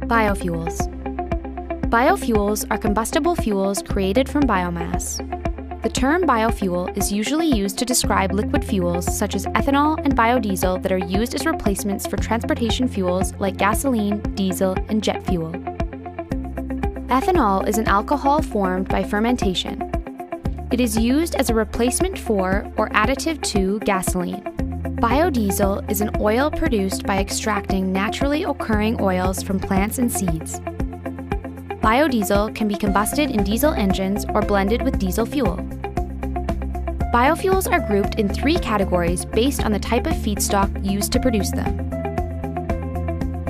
Biofuels. Biofuels are combustible fuels created from biomass. The term biofuel is usually used to describe liquid fuels such as ethanol and biodiesel that are used as replacements for transportation fuels like gasoline, diesel, and jet fuel. Ethanol is an alcohol formed by fermentation. It is used as a replacement for or additive to gasoline. Biodiesel is an oil produced by extracting naturally occurring oils from plants and seeds. Biodiesel can be combusted in diesel engines or blended with diesel fuel. Biofuels are grouped in 3 categories based on the type of feedstock used to produce them.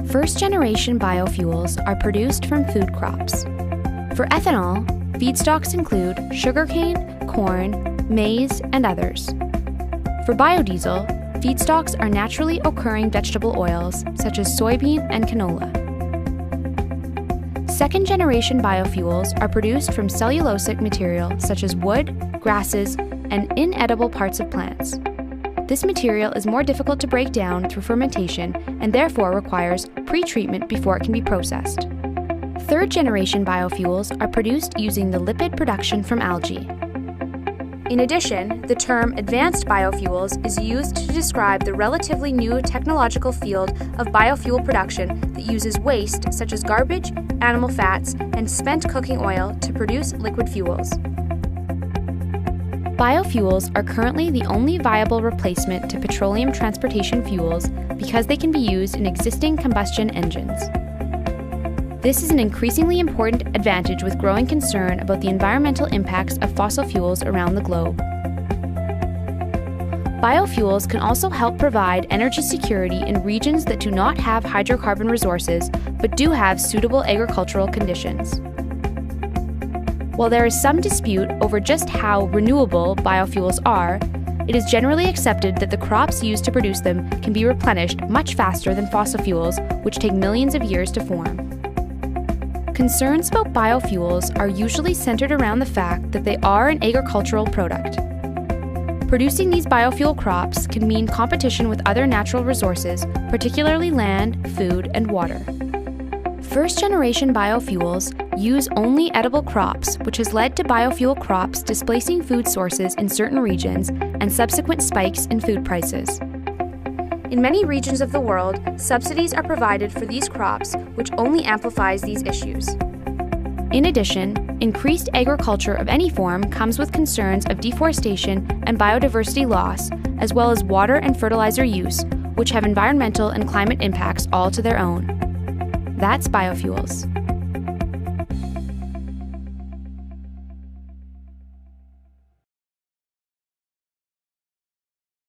First-generation biofuels are produced from food crops. For ethanol, feedstocks include sugarcane, corn, maize, and others. For biodiesel, feedstocks are naturally occurring vegetable oils such as soybean and canola. Second-generation biofuels are produced from cellulosic material such as wood, grasses, and inedible parts of plants. This material is more difficult to break down through fermentation and therefore requires pre-treatment before it can be processed. Third-generation biofuels are produced using the lipid production from algae. In addition, the term advanced biofuels is used to describe the relatively new technological field of biofuel production that uses waste such as garbage, animal fats, and spent cooking oil to produce liquid fuels. Biofuels are currently the only viable replacement to petroleum transportation fuels because they can be used in existing combustion engines. This is an increasingly important advantage with growing concern about the environmental impacts of fossil fuels around the globe. Biofuels can also help provide energy security in regions that do not have hydrocarbon resources but do have suitable agricultural conditions. While there is some dispute over just how renewable biofuels are, it is generally accepted that the crops used to produce them can be replenished much faster than fossil fuels, which take millions of years to form. Concerns about biofuels are usually centered around the fact that they are an agricultural product. Producing these biofuel crops can mean competition with other natural resources, particularly land, food, and water. First-generation biofuels use only edible crops, which has led to biofuel crops displacing food sources in certain regions and subsequent spikes in food prices. In many regions of the world, subsidies are provided for these crops, which only amplifies these issues. In addition, increased agriculture of any form comes with concerns of deforestation and biodiversity loss, as well as water and fertilizer use, which have environmental and climate impacts all to their own. That's biofuels.